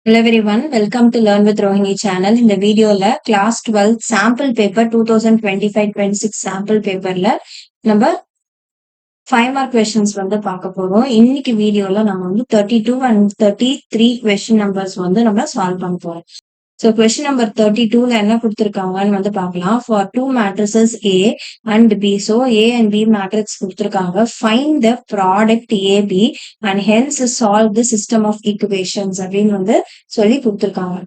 Hello everyone, welcome to Learn with Rohini channel. இந்த வீடியோல class 12 sample paper 2025-26 sample paperல நம்ம 5 mark questions வந்து பார்க்க போறோம். இன்னைக்கு வீடியோல நம்ம வந்து 32 and 33 question numbers வந்து நம்ம solve பண்ண போறோம். So question number 32ல என்ன கொடுத்திருக்காங்கன்னு வந்து பார்க்கலாம். For two matrices A and B. So A and B matrix கொடுத்திருக்காங்க. Find the product AB and hence solve the system of equations அப்படின்னு வந்து சொல்லி கொடுத்திருக்காங்க.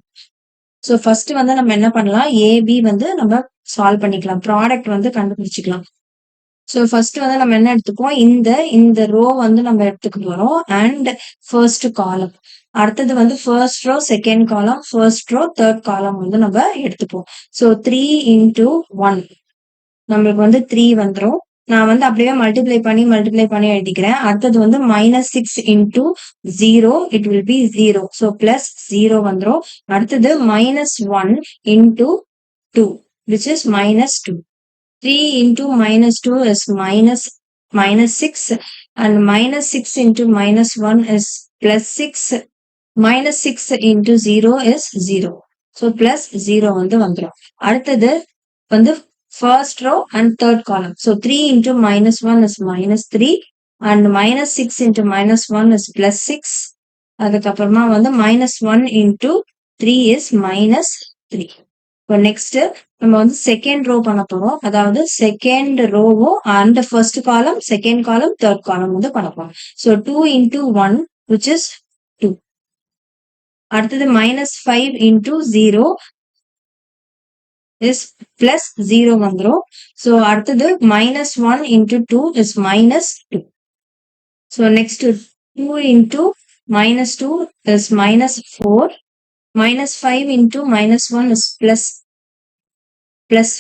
So first வந்து நம்ம என்ன பண்ணலாம், AB வந்து நம்ம சால்வ் பண்ணிக்கலாம், ப்ராடக்ட் வந்து கண்டுபிடிச்சிக்கலாம். ஸோ ஃபர்ஸ்ட் வந்து நம்ம என்ன எடுத்துப்போம், இந்த ரோ வந்து நம்ம எடுத்துக்க போறோம் அண்ட் ஃபர்ஸ்ட் காலம். அடுத்தது வந்து first row, second column, first row, third column வந்து நம்ம எடுத்துப்போம். ஸோ 3 into 1 நம்மளுக்கு வந்து 3 வந்துடும். நான் வந்து அப்படியே மல்டிப்ளை பண்ணி எழுதிக்கிறேன். அடுத்தது வந்து -6 into 0, it will be 0. So plus 0 வந்துடும். அடுத்தது -1 into 2 which is -2. 3 into -2 is -6 and -6 into -1 is +6. -6 into 0 is 0. So plus 0 வந்து வந்துடும். அடுத்தது வந்து first row and third column. So 3 into -1 is -3 and -6 into -1 is +6. அதுக்கப்புறமா வந்து -1 into 3 is -3. இப்போ next நம்ம வந்து செகண்ட் ரோ பண்ண போறோம். அதாவது செகண்ட் ரோவும் and first column, second column, third column வந்து பண்ண போறோம். So 2 into 1 which is 2. அடுத்தது -5 into 0 is plus 0 வந்துரும். ஸோ அடுத்தது -1 into 2 is -2. So next 2 into -2 is -4. -5 into -1 is plus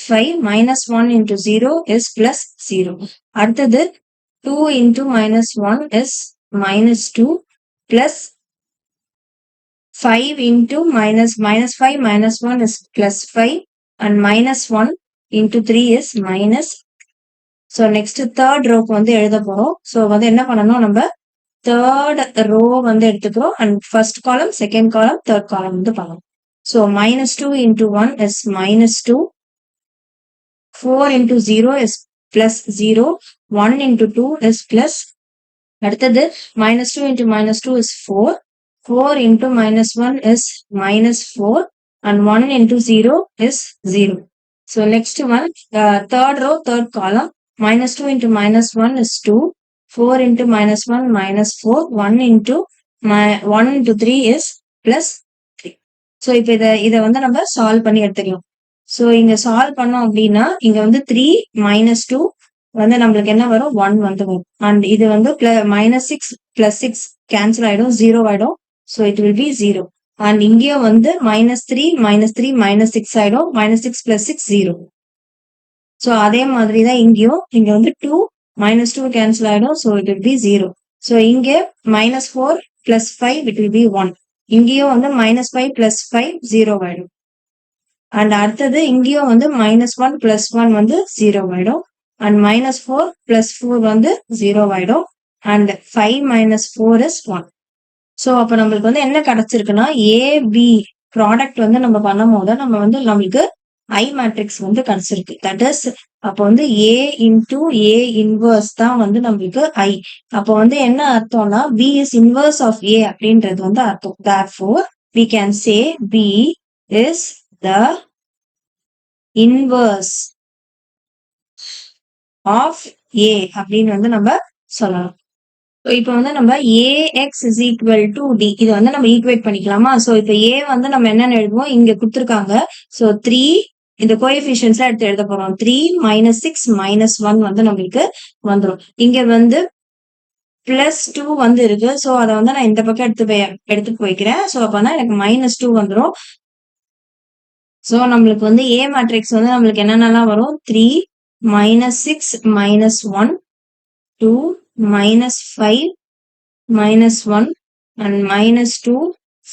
5. -1 into 0 is plus 0. அடுத்தது 2 into -1 is -2 plus 5 into -5 -1 is plus 5 and -1 into 3 is minus. So next third ரோக்கு வந்து எழுத போறோம். So வந்து என்ன பண்ணணும், நம்ம தேர்ட் ரோ வந்து எடுத்துக்கிறோம் and first column, second column, third column வந்து பண்ணணும். So -2 into 1 is -2. 4 into 0 is plus 0. 1 into 2 is plus. அடுத்தது -2 into -2 is 4. 4 into -1 is -4 and 1 into 0 is 0. So next one, third row, third column. -2 into -1 is 2. 4 into -1 -4. 1 into 3 is plus 3. So இப்போ இதை வந்து நம்ம solve பண்ணி எடுத்துக்கலாம். So இங்க solve பண்ணோம் அப்படின்னா இங்க வந்து 3 -2 வந்து நம்மளுக்கு என்ன வரும், 1 வந்து வரும். அண்ட் இது வந்து -6 + 6 கேன்சல் ஆயிடும், 0 ஆயிடும். So it will be 0. And இங்கேயும் வந்து -3 -6 ஆயிடும். -6 + 6 0. ஸோ அதே மாதிரி தான் இங்கேயும், இங்க வந்து 2 -2 கேன்சல் ஆயிடும். So it will be 0. So இங்க -4 + 5 இட் வில் பி 1. இங்கேயும் வந்து -5 + 5 0 ஆயிடும். அண்ட் அடுத்தது இங்கேயும் வந்து -1 + 1 வந்து 0 ஆயிடும். அண்ட் -4 + 4 வந்து 0 ஆயிடும். And 5 - 4 is 1. ஸோ அப்ப நம்மளுக்கு வந்து என்ன கிடைச்சிருக்குன்னா, ஏபி ப்ராடக்ட் வந்து நம்ம பண்ணும் போது நம்ம வந்து நம்மளுக்கு ஐ மேட்ரிக்ஸ் வந்து கிடைச்சிருக்கு. தட் இஸ் அப்போ வந்து A into A இன்வர்ஸ் தான் வந்து நம்மளுக்கு ஐ. அப்போ வந்து என்ன அர்த்தம்னா, B is inverse of A அப்படின்றது வந்து அர்த்தம். Therefore we can say B is the inverse of A அப்படின்னு வந்து நம்ம சொல்லலாம். இப்போ வந்து நம்ம AX is equal to D இதை வந்து நம்ம ஈக்குவேட் பண்ணிக்கலாமா? ஸோ இப்போ A வந்து நம்ம என்னன்னு எழுதுவோம், இங்க கொடுத்துருக்காங்க. ஸோ 3 இந்த கோஎஃபிஷியன்ஸ் எடுத்து எழுத போறோம். 3 -6 -1 வந்து நம்மளுக்கு வந்துடும். இங்க வந்து +2 வந்து இருக்கு. ஸோ அதை வந்து நான் இந்த பக்கம் எடுத்து போய்க்கிறேன். ஸோ அப்பதான் எனக்கு -2 வந்துடும். ஸோ நம்மளுக்கு வந்து A மேட்ரிக்ஸ் வந்து நம்மளுக்கு என்னென்னலாம் வரும், 3 -6 -1 2 -5 -1 and -2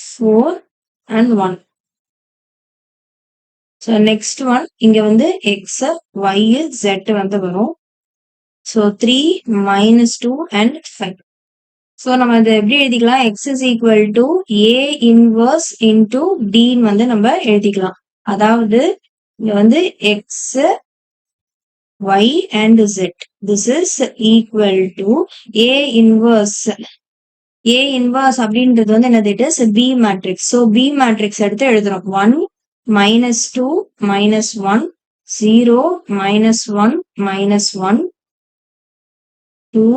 4 and 1. So next one இங்க வந்து X Y Z வந்து வரும். So 3 -2 and 5. ஸோ நம்ம இதை எப்படி எழுதிக்கலாம்? X is equal to A inverse into டின்னு வந்து நம்ம எழுதிக்கலாம். அதாவது இங்க வந்து x y and z. This is equal to A inverse. A inverse அப்படின்றது வந்து என்னது? It is B matrix. So B matrix எடுத்து எழுதுறோம். 1, -2, -1, 0, -1, -1, 2,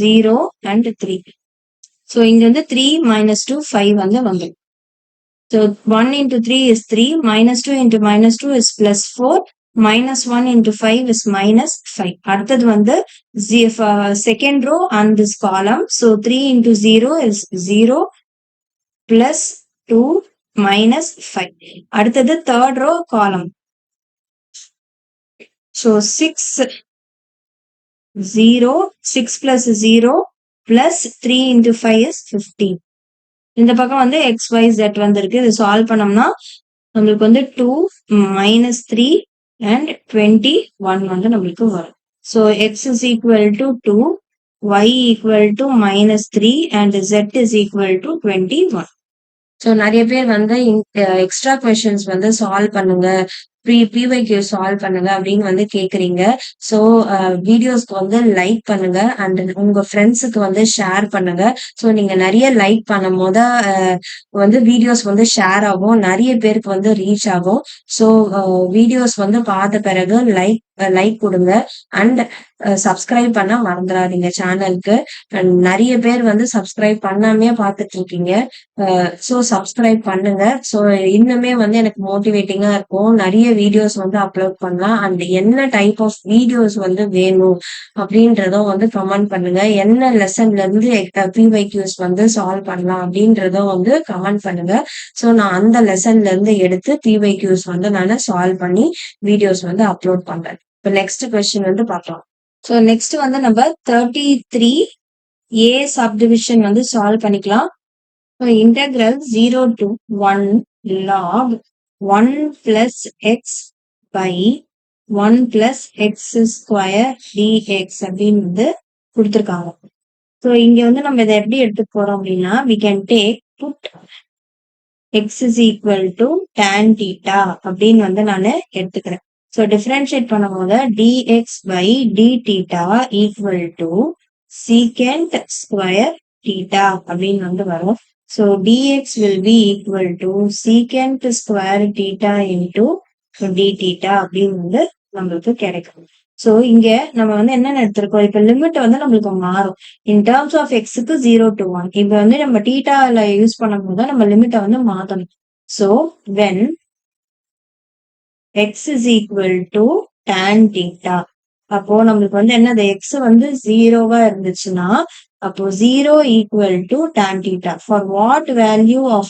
0 and 3. So இங்க வந்து 3, -2, 5 வந்து வந்துடும். So 1 into 3 is 3, -2 into -2 is +4, -1 into 5 is -5. அடுத்தது வந்து second row and this column. So 3 into 0 is 0, +2, -5. அடுத்தது third row column. So 6, 0, 6 plus 0 plus 3 into 5 is 15. இந்த பக்கம் வந்து xyz வந்திருக்கு. இது சால்வ் பண்ணோம்னா நம்மளுக்கு வந்து 2, -3 and 21 வந்து நம்மளுக்கு வரும். So x is equal to 2, y equal to -3 and z is equal to 21. So நிறைய பேர் வந்து எக்ஸ்ட்ரா கொஸ்டின்ஸ் வந்து சால்வ் பண்ணுங்க, பிவைக்யூ சால்வ் பண்ணுங்க அப்படின்னு வந்து கேக்குறீங்க. ஸோ வீடியோஸ்க்கு வந்து லைக் பண்ணுங்க அண்ட் உங்க ஃப்ரெண்ட்ஸுக்கு வந்து ஷேர் பண்ணுங்க. ஸோ நீங்க நிறைய லைக் பண்ணும் போது வந்து வீடியோஸ் வந்து ஷேர் ஆகும், நிறைய பேருக்கு வந்து ரீச் ஆகும். ஸோ வீடியோஸ் வந்து பார்த்த பிறகு லைக் கொடுங்க அண்ட் சப்ஸ்கிரைப் பண்ண மறந்துடாதீங்க சேனலுக்கு. நிறைய பேர் வந்து சப்ஸ்கிரைப் பண்ணாமே பார்த்துட்டு இருக்கீங்க. ஸோ சப்ஸ்கிரைப் பண்ணுங்க. ஸோ இன்னுமே வந்து எனக்கு மோட்டிவேட்டிங்கா இருக்கும், நிறைய வீடியோஸ் வந்து அப்லோட் பண்ணலாம். அண்ட் என்ன டைப் ஆஃப் வீடியோஸ் வந்து வேணும் அப்படின்றதும் வந்து கமெண்ட் பண்ணுங்க. என்ன லெசன்ல இருந்து பிவைக்யூஸ் வந்து சால்வ் பண்ணலாம் அப்படின்றதும் வந்து கமெண்ட் பண்ணுங்க. ஸோ நான் அந்த லெசன்ல இருந்து எடுத்து பிவைக்யூஸ் வந்து நான் சால்வ் பண்ணி வீடியோஸ் வந்து அப்லோட் பண்றேன். இப்போ நெக்ஸ்ட் கொஸ்டின் வந்து பார்க்கலாம். ஸோ நெக்ஸ்ட் வந்து நம்ம 33A சப்டிவிஷன் வந்து சால்வ் பண்ணிக்கலாம். So integral 0 to 1 log 1 plus x by 1 plus x square dx அப்படின்னு வந்து கொடுத்துருக்காங்க. ஸோ இங்க வந்து நம்ம இதை எப்படி எடுத்துக்க போறோம் அப்படின்னா, we can take put x is equal to tan theta அப்படின்னு வந்து நான் எடுத்துக்கிறேன். ஸோ டிஃபரன்ஷியேட் பண்ணும்போது dx by d theta equal to secant square theta அப்படின்னு வந்து வரும். So dx will be equal to secant square theta into d theta அப்படின்னு வந்து நம்மளுக்கு கிடைக்கும். ஸோ இங்க நம்ம வந்து என்ன எடுத்திருக்கோம், இப்ப லிமிட் வந்து நம்மளுக்கு மாறும். இன் டேர்ம்ஸ் ஆஃப் எக்ஸுக்கு 0 to 1. இப்ப வந்து நம்ம டீட்டால யூஸ் பண்ணும் போது நம்ம லிமிட்டை வந்து மாத்தணும். So when x is equal to tan theta, அப்போ நம்மளுக்கு வந்து என்னது, எக்ஸ் வந்து 0வா இருந்துச்சுன்னா அப்போ 0 equal to tan theta. For what value of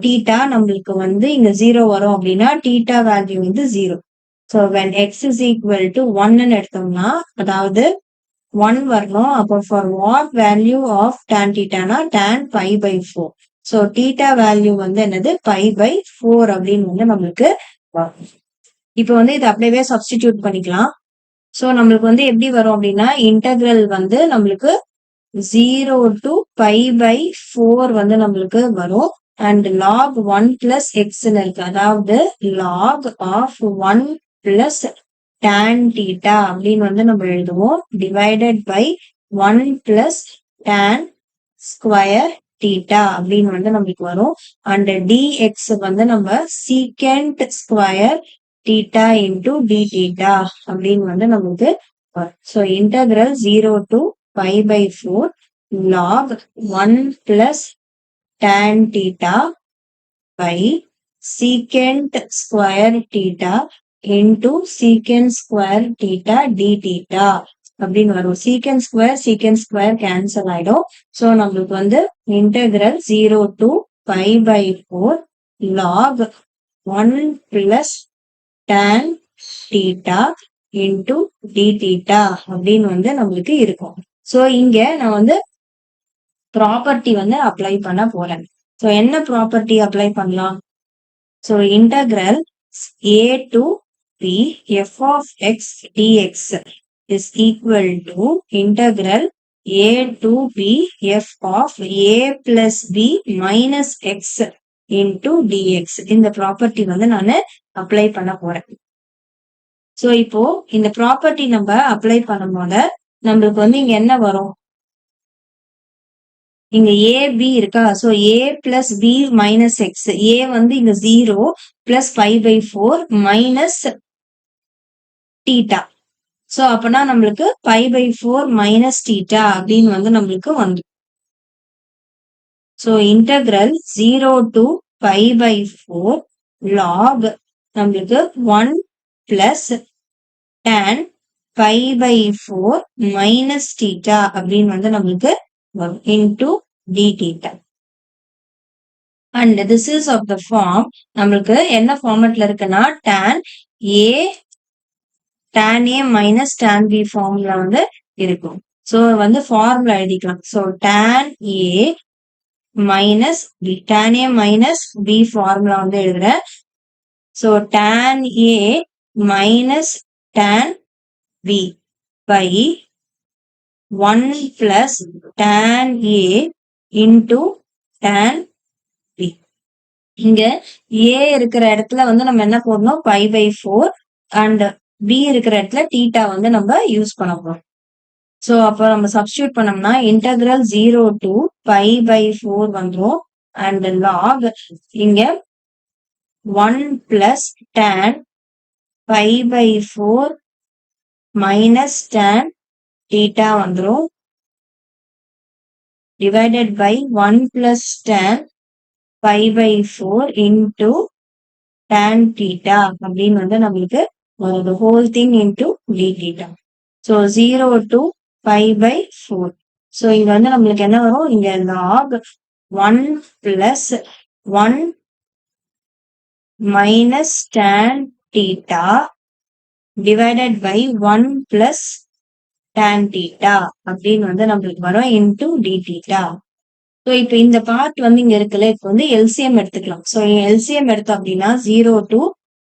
theta நம்மளுக்கு வந்து இங்க 0 வரும் அப்படின்னா theta வேல்யூ வந்து 0. So when x is equal to 1 எடுத்தோம்னா அதாவது 1 வரணும். அப்போ for what value of tan theta னா tan pi by 4. So theta value வந்து என்னது, pi by 4 அப்படின்னு வந்து நம்மளுக்கு வரும். இப்போ வந்து இதை அப்படியே சப்ஸ்டிடியூட் பண்ணிக்கலாம். ஸோ நம்மளுக்கு வந்து எப்படி வரும் அப்படின்னா, இன்டெக்ரல் வந்து நம்மளுக்கு 0 to pi by 4 வந்து நம்மளுக்கு வரும். அண்ட் log 1 plus x இருக்கு, அதாவது log of 1 plus tan theta அப்படின்னு வந்து நம்ம எழுதுவோம், divided by 1 plus tan square theta அப்படின்னு வந்து நம்மளுக்கு வரும். அண்ட் dx வந்து நம்ம secant square theta into d theta அப்படின்னு வந்து நம்மளுக்கு வரும். So integral 0 to pi by 4 log 1 plus tan theta by secant square theta into secant square theta d theta அப்படின்னு வரும். secant square கேன்சல் ஆயிடும். ஸோ நம்மளுக்கு வந்து integral 0 to pi by 4 log 1 plus tan theta into d theta அப்படின்னு வந்து நம்மளுக்கு இருக்கும். So இங்க நான் வந்து ப்ராப்பர்ட்டி வந்து அப்ளை பண்ண போறேன். ஸோ என்ன ப்ராப்பர்ட்டி அப்ளை பண்ணலாம்? So integral a to b f of x dx is equal to integral a to b f of a plus b minus x into dx. இந்த property வந்து நான் apply பண்ண போறேன். So இப்போ இந்த property நம்ம apply பண்ணும்போது நம்மளுக்கு வந்து இங்க என்ன வரும்? இங்க a b இருக்கா? So a plus b minus x. a வந்து இங்க 0 plus 5/4 minus theta. சோ அப்பனா நம்மளுக்கு 5/4 minus theta அப்படின்னு வந்து நம்மளுக்கு வந்து. சோ integral 0 to 5/4 log நம்மளுக்கு 1 plus tan 5/4 minus theta அப்படின்னு வந்து நம்மளுக்கு வரும் into d theta. And this is of the form நம்மளுக்கு என்ன ஃபார்மட்ல இருக்குன்னா tan a minus tan b ஃபார்ம்ல வந்து இருக்கும். சோ வந்து ஃபார்முலா எழுதிக்கலாம். So tan a minus b, tan a minus b formula வந்து எழுதுறேன். So tan a minus tan b by 1 plus tan a into tan b. இங்க a இருக்கிற இடத்துல வந்து நம்ம என்ன போடணும்? 5/4 and b இருக்கிற இடத்துல theta வந்து நம்ம யூஸ் பண்ண போறோம். சோ அப்ப நம்ம சப்ஸ்டிடியூட் பண்ணோம்னா integral 0 to 5/4 வந்துரும் and log இங்க 1 plus tan 5/4 minus tan theta வந்துரும் divided by 1 plus tan 5/4 into tan theta அப்படின்னு வந்து நம்மளுக்கு the whole thing into d theta. So 0 to 5/4. So இங்க வந்து நம்மளுக்கு என்ன வரும்? இங்க log 1 plus 1 minus tan theta divided by 1 plus tan theta அப்படின்னு வந்து நம்மளுக்கு வரும் into d theta. ஸோ இப்போ இந்த பார்ட் வந்து இங்க இருக்குல்ல, இப்போ வந்து எல்சிஎம் எடுத்துக்கலாம். ஸோ எல்சிஎம் எடுத்தோம் அப்படின்னா 0 to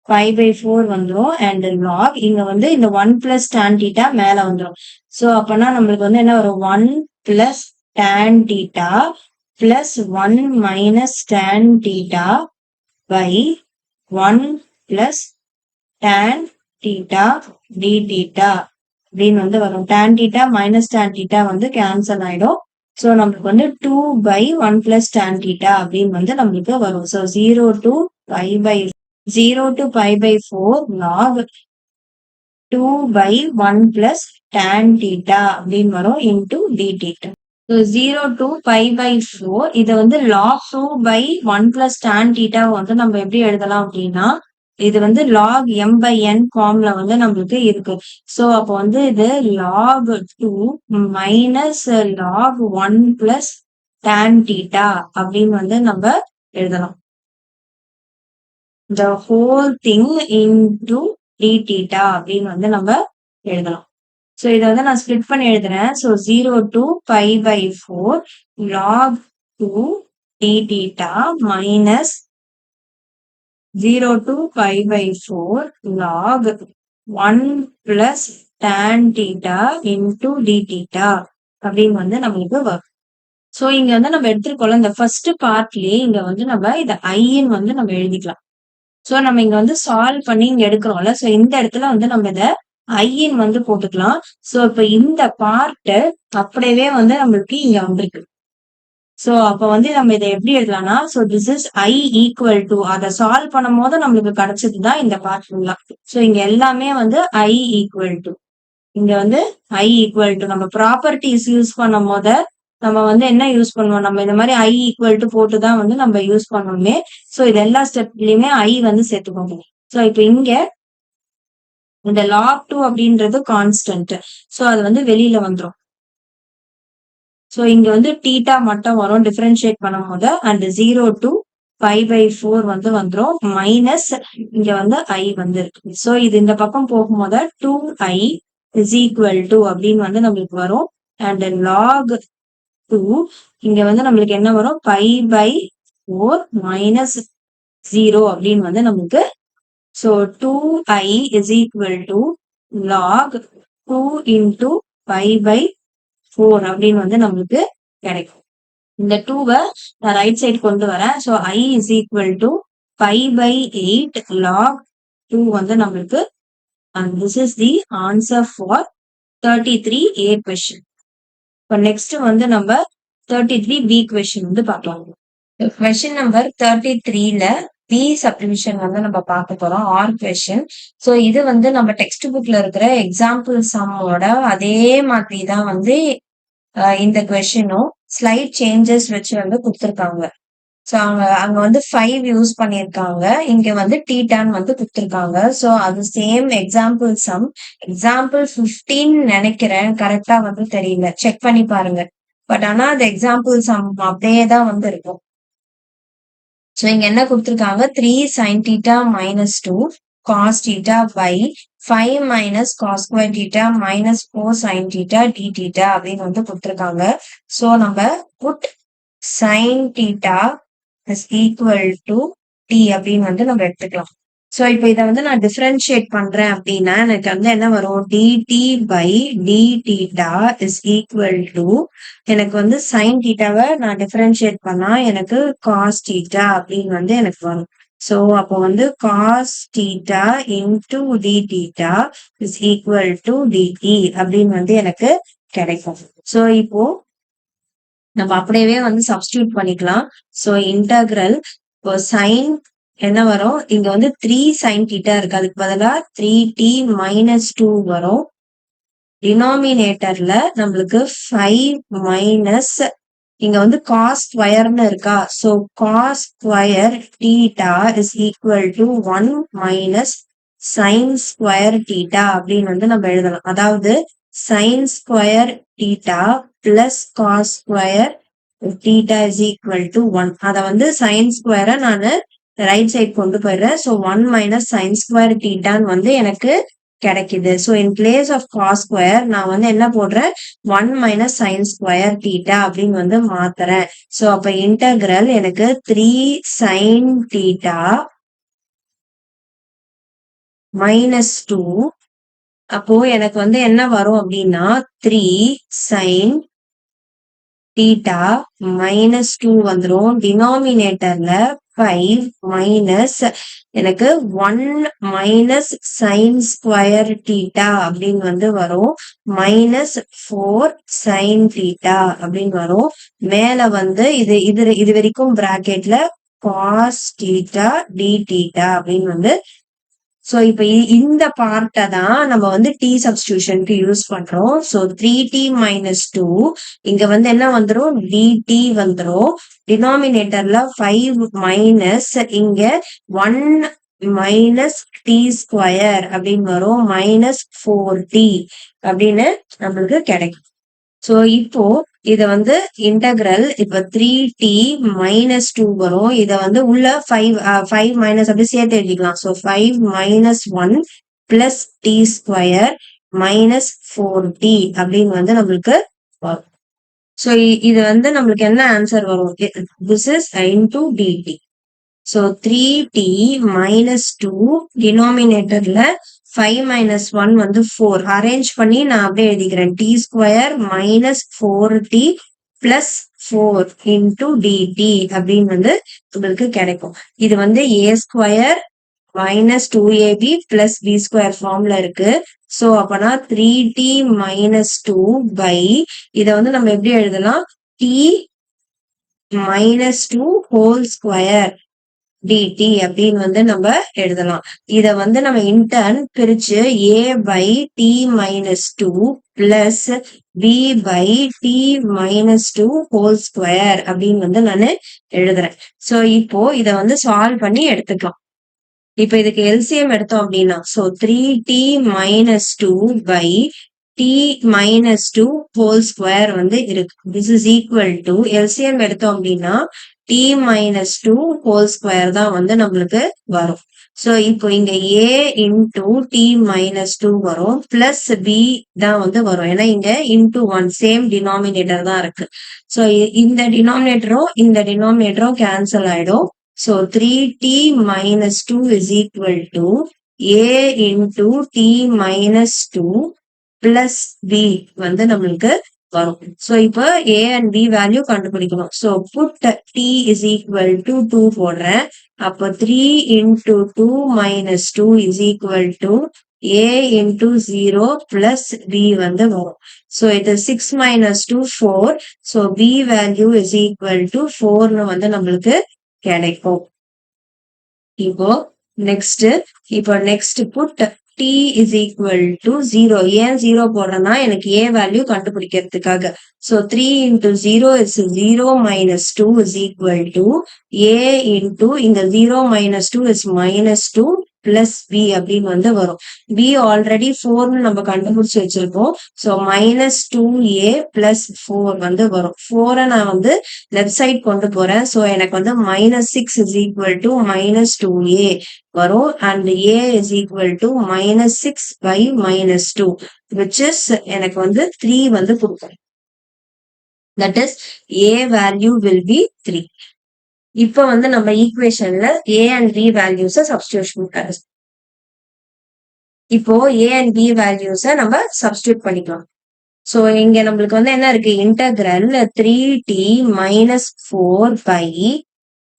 5/4 வந்துடும் அண்ட் லாக் இங்க வந்து இந்த 1 plus tan theta மேல வந்துடும். ஸோ அப்பனா நம்மளுக்கு வந்து என்ன வரும்? 1 plus tan theta plus 1 minus tan theta by 1 plus tan theta d theta அப்படின்னு வந்து வரும். tan theta minus tan theta வந்து கேன்சல் ஆயிடும். சோ நம்மளுக்கு வந்து 2 by 1 plus tan theta அப்படின்னு வந்து நம்மளுக்கு வரும். So 0 to 5/4 log 2 by 1 plus tan theta அப்படின்னு வரும் into d theta. So 0 to 5/4 இதை வந்து log 2 by 1 plus tan theta வந்து நம்ம எப்படி எழுதலாம் அப்படின்னா இது வந்து log m by n ஃபார்ம்ல வந்து நம்மளுக்கு இருக்கு. சோ அப்போ வந்து இது log 2 minus log 1 plus tan theta அப்படின்னு வந்து நம்ம எழுதலாம். The whole thing into d theta அப்படின்னு வந்து நம்ம எழுதலாம். சோ இதை வந்து நான் ஸ்பிளிட் பண்ணி எழுதுறேன். So 0 to 5/4 log 2 d theta minus 0 to 5/4 log 1 plus tan theta into d theta அப்படின்னு வந்து நம்மளுக்கு வரும். சோ இங்க வந்து நம்ம எடுத்துருக்கோம்ல இந்த ஃபர்ஸ்ட் பார்ட்லயே இங்க வந்து நம்ம இதை ஐன்னு வந்து நம்ம எழுதிக்கலாம். சோ நம்ம இங்க வந்து சால்வ் பண்ணி இங்க எடுக்கிறோம்ல, சோ இந்த இடத்துல வந்து நம்ம இதை ஐன்னு வந்து போட்டுக்கலாம். சோ இப்ப இந்த பார்ட் அப்படியே வந்து நம்மளுக்கு இங்க வந்திருக்கு. சோ அப்ப வந்து நம்ம இதை எப்படி எழுதலாம்னா so this is I equal to அதை சால்வ் பண்ணும் போது நம்மளுக்கு கிடைச்சதுதான் இந்த பார்ட் ஃபுல்லா. சோ இங்க எல்லாமே வந்து ஐ ஈக்குவல் டு இங்க வந்து ஐ ஈக்குவல் டு நம்ம ப்ராப்பர்ட்டிஸ் யூஸ் பண்ணும் போது நம்ம வந்து என்ன யூஸ் பண்ணுவோம்? நம்ம இந்த மாதிரி ஐ ஈக்குவல் டு போட்டுதான் வந்து நம்ம யூஸ் பண்ணுவோமே. சோ இது எல்லா ஸ்டெப்லயுமே ஐ வந்து சேர்த்துக்கோங்க. சோ இப்ப இங்க இந்த log 2 அப்படின்றது கான்ஸ்டன்ட். சோ அது வந்து வெளியில வந்துரும். சோ இங்க வந்து தீட்டா மட்டும் வரும் டிஃபரன்ஷியேட் பண்ணும் போது அண்ட் 0 to 5/4 வந்து வந்துரும் மைனஸ் இங்க வந்து ஐ வந்து இருக்கு. சோ இது இந்த பக்கம் போகும்போது 2i இஸ் ஈக்குவல் டு அப்படின்னு வந்து நம்மளுக்கு வரும் அண்ட் log 2 இங்க வந்து நம்மளுக்கு என்ன வரும்? 5/4 minus 0 அப்படின்னு வந்து நம்மளுக்கு. So 2i is equal to log 2 into 5/4 4 அப்படின்னு வந்து நம்மளுக்கு கிடைக்கும். இந்த 2வை நான் ரைட் சைடு கொண்டு வரேன். So I is equal to 5/8 log 2 வந்து நம்மளுக்கு and this is the answer for 33A question. இப்போ நெக்ஸ்ட் வந்து நம்ம 33B question வந்து பார்க்கலாம். கொஸ்டின் நம்பர் 33ல பி சப்டிவிஷன் வந்து நம்ம பார்க்க போறோம். R question. ஸோ இது வந்து நம்ம டெக்ஸ்ட் புக்ல இருக்கிற எக்ஸாம்பிள் சம்மோட அதே மாதிரி தான் வந்து இந்த கொஸ்டினும் ஸ்லைட் சேஞ்சஸ் வச்சு வந்து கொடுத்துருக்காங்க. ஸோ அங்க வந்து 5 யூஸ் பண்ணியிருக்காங்க. இங்க வந்து டீட்டான் வந்து கொடுத்துருக்காங்க. ஸோ அது சேம் எக்ஸாம்பிள் சம். எக்ஸாம்பிள் 15 நினைக்கிறேன், கரெக்டா வந்து தெரியல, செக் பண்ணி பாருங்க. பட் ஆனா அது எக்ஸாம்பிள் சம் அப்படியே தான் வந்து இருக்கும். ஸோ இங்க என்ன கொடுத்துருக்காங்க, 3 sin theta minus 2 cos theta by 5 minus cos square theta minus 4 sin theta d theta அப்படின்னு வந்து கொடுத்துருக்காங்க. ஸோ நம்ம put sin theta is equal to t அப்படின்னு வந்து நம்ம எடுத்துக்கலாம். ஸோ இப்போ இதை வந்து நான் டிஃபரன்ஷியேட் பண்றேன் அப்படின்னா எனக்கு வந்து என்ன வரும், dt by d theta is equal to எனக்கு வந்து sin thetaவை நான் டிஃபரன்ஷியேட் பண்ணா எனக்கு cos theta அப்படின்னு வந்து எனக்கு வரும். ஸோ அப்போ வந்து cos theta into d theta is equal to dt அப்படின்னு வந்து எனக்கு கிடைக்கும். ஸோ இப்போ நம்ம அப்படியே வந்து சப்ஸ்டியூட் பண்ணிக்கலாம். ஸோ இன்டகிரல் இப்போ சைன் என்ன வரும், இங்க வந்து 3 sin theta இருக்கு, அதுக்கு பதிலா 3t minus 2 வரும். டினாமினேட்டர்ல நம்மளுக்கு 5 மைனஸ் இங்க வந்து cos ஸ்கொயர்னு இருக்கா, so cos square theta is equal to 1 minus sin square theta அப்படின்னு வந்து நம்ம எழுதலாம். அதாவது sin square theta plus cos square theta is equal to 1. அதை வந்து sin ஸ்கொயரை நான் ரைட் சைட் கொண்டு போயிடுறேன். ஸோ 1 மைனஸ் sin ஸ்கொயர் thetaன்னு வந்து எனக்கு கிடைக்குது. So in place of cos square நான் வந்து என்ன போடுறேன், 1 மைனஸ் sin ஸ்கொயர் theta அப்படின்னு வந்து மாத்துறேன். ஸோ அப்ப இன்டகிரல் எனக்கு 3 sin theta மைனஸ் 2, அப்போ எனக்கு வந்து என்ன வரும் அப்படின்னா 3 sin theta minus 2 வந்துரும். டினாமினேட்டர்ல 5 மைனஸ் எனக்கு 1 மைனஸ் sin ஸ்கொயர் theta அப்படின்னு வந்து வரும். மைனஸ் 4 sin theta அப்படின்னு வரும். மேல வந்து இது வரைக்கும் பிராக்கெட்ல cos theta d theta அப்படின்னு வந்து. ஸோ இப்போ இந்த பார்ட்டை தான் நம்ம வந்து டி சப்ஸ்டியூஷனுக்கு யூஸ் பண்றோம். ஸோ 3t மைனஸ் 2 இங்க வந்து என்ன வந்துடும், dt வந்துடும். டினாமினேட்டர்ல 5 மைனஸ் இங்க 1 மைனஸ் டி ஸ்கொயர் அப்படின்னு வரும், மைனஸ் 4t அப்படின்னு நம்மளுக்கு கிடைக்கும். ஸோ இப்போ இதை வந்து இன்டகிரல் இப்ப 3t மைனஸ் 2 வரும். இதை வந்து உள்ள 5 மைனஸ் அப்படி சேர்த்து எழுதிக்கலாம். So 5 minus 1 plus T square minus 4t அப்படின்னு வந்து நம்மளுக்கு வரும். ஸோ இது வந்து நம்மளுக்கு என்ன ஆன்சர் வரும், this is into dt. So 3t minus 2 டினாமினேட்டர்ல 5 மைனஸ் 1 வந்து 4 அரேஞ்ச் பண்ணி நான் அப்படியே எழுதிக்கிறேன், T square minus 4t plus 4 into dt அப்படின்னு வந்து உங்களுக்கு கிடைக்கும். இது வந்து a square minus 2ab plus b square ஃபார்ம்ல இருக்கு. ஸோ அப்பனா 3t மைனஸ் 2 பை இதை வந்து நம்ம எப்படி எழுதலாம், t minus 2 whole square dt அப்படின்னு வந்து நம்ம எழுதலாம். இத வந்து நம்ம இன்டர்ன் பிரிச்சு a by t minus 2 plus b by t minus 2 whole square அப்படின்னு வந்து நான் எழுதுறேன். ஸோ இப்போ இத வந்து சால்வ் பண்ணி எடுத்துக்கலாம். இப்ப இதுக்கு எல்சிஎம் எடுத்தோம் அப்படின்னா, so 3t minus 2 by t minus 2 whole square வந்து இருக்கு. This is equal to LCM எடுத்தோம் அப்படின்னா t மைனஸ் 2 ஹோல் ஸ்கொயர் தான் வந்து நம்மளுக்கு வரும். ஸோ இப்போ இங்க a இன்டூ டி மைனஸ் 2 வரும், பிளஸ் b தான் வந்து வரும். ஏன்னா இங்க இன்டூ 1 சேம் டினாமினேட்டர் தான் இருக்கு. ஸோ இந்த டினாமினேட்டரும் கேன்சல் ஆயிடும். So 3t minus 2 is equal to a into T minus 2 plus b வந்து நம்மளுக்கு வரும். சோ இப்போ a and b வேல்யூ கண்டுபிடிக்கணும். So put t is equal to 2 போடுறேன். அப்போ 3 into 2 minus 2 is equal to a into 0 plus b வந்து வரும். So இது 6 minus 2 4. So b value is equal to 4னு வந்து நம்மளுக்கு கிடைக்கும். இப்போ next put t is equal to 0. ஏன் 0 போடுறேன்னா எனக்கு a value கண்டுபிடிக்கிறதுக்காக. So 3 into 0 is 0 minus 2 is equal to a into இங்க 0 minus 2 is minus 2 plus b அப்படின்னு வந்து வரும். b ஆல்ரெடி 4னு நம்ம கண்டுபிடிச்சு வச்சிருக்கோம். ஸோ minus 2a plus 4 வந்து வரும். 4 நான் வந்து லெஃப்ட் சைட் கொண்டு போறேன். ஸோ எனக்கு வந்து minus 6 is equal to minus 2a வரும். and a is equal to minus 6 by minus 2 which is எனக்கு வந்து 3 வந்து கொடுக்கும். That is a value will be 3. இப்போ வந்து நம்ம ஈக்குவேஷன்ல a and b values substitution பண்ணலாம். இப்போ a and b வேல்யூஸ நம்ம சப்ஸ்டிடியூட் பண்ணிக்கலாம். சோ இங்க நம்மளுக்கு வந்து என்ன இருக்கு, integral 3t minus 4 by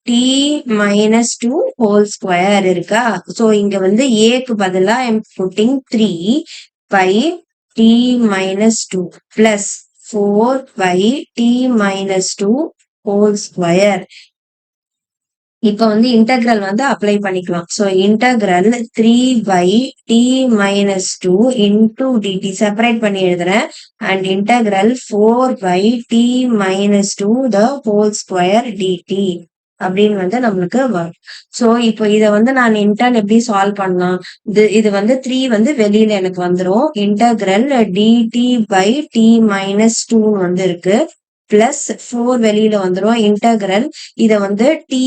t minus 2 whole square இருக்கா. சோ இங்க வந்து aக்கு பதிலா I'm putting 3 by t minus 2 plus 4 by t minus 2 whole square. இப்ப வந்து இன்டகிரல் வந்து அப்ளை பண்ணிக்கலாம். So integral 3 by t minus 2 into dt separate பண்ணி எழுதுறேன். And integral 4 by t minus 2 the whole square dt அப்படின்னு வந்து நம்மளுக்கு வரும். சோ இப்போ இத வந்து நான் இன்டர்ன் எப்படி சால்வ் பண்ணலாம், இது வந்து 3 வந்து வெளியில எனக்கு வந்துரும். Integral dt by t minus 2 வந்து இருக்கு. பிளஸ் 4 வெளியில வந்துரும். இன்டகிரல் இத வந்து t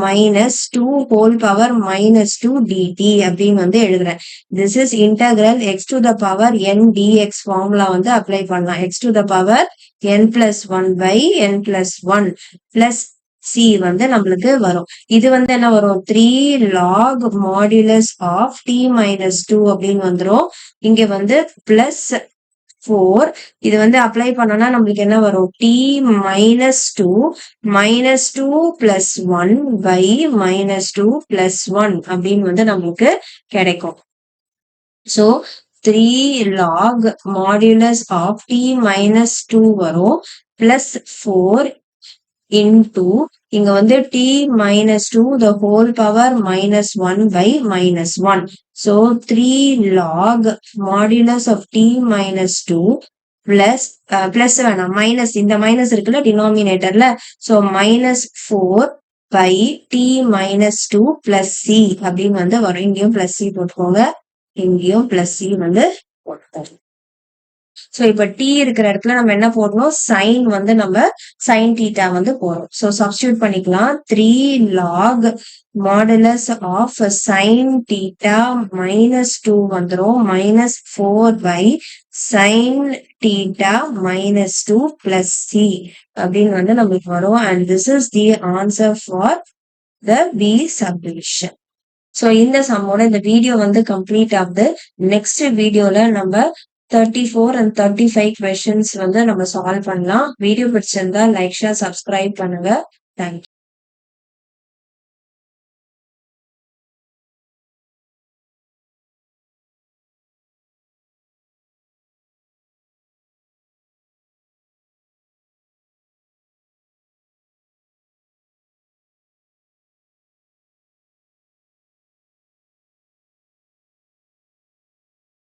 minus 2 whole power minus 2 dt அப்படின்னு வந்து எழுதுறேன். This is integral x to the power n dx formula வந்து அப்ளை பண்ணலாம். x to the power n plus 1 by n plus 1 plus c வந்து நம்மளுக்கு வரும். இது வந்து என்ன வரும், 3 log modulus of t minus 2 அப்படின்னு வந்துரும். இங்க வந்து பிளஸ் 4 இது வந்து அப்ளை பண்ணோம்னா நம்மளுக்கு என்ன வரும், t minus 2 plus 1 by minus 2 plus 1 அப்படின்னு வந்து நம்மளுக்கு கிடைக்கும். So 3 log modulus of t minus 2 வரும் plus 4 into இங்க வந்து t minus 2 the whole power minus 1 by minus 1. So 3 log modulus of t minus 2 plus வேணாம் மைனஸ், இந்த மைனஸ் இருக்குல்ல டினாமினேட்டர்ல. So minus 4 by t minus 2 plus c அப்படின்னு வந்து வரும். இங்கேயும் பிளஸ் c போட்டுக்கோங்க, இங்கேயும் பிளஸ் c வந்து போட்டுக்கோங்க. சோ இப்ப t இருக்கிற இடத்துல நம்ம என்ன போடணும், சைன் வந்து நம்ம சைன் தீட்டா வந்து போறோம். சோ சப்ஸ்டிடியூட் பண்ணிக்கலாம். 3 log modulus of sin theta minus 2 வந்துரும் minus 4 by sin theta minus 2 plus c அப்படின்னு வந்து நம்மளுக்கு வரும். and this is the answer for the B subdivision. So இந்த சம்மோட இந்த வீடியோ வந்து கம்ப்ளீட் ஆகுது. நெக்ஸ்ட் வீடியோல நம்ம 34 and 35 questions வந்து நம்ம சால்வ் பண்ணலாம். வீடியோ பிடிச்சிருந்தா லைக், ஷேர், சப்ஸ்கிரைப் பண்ணுங்க. தேங்க்யூ.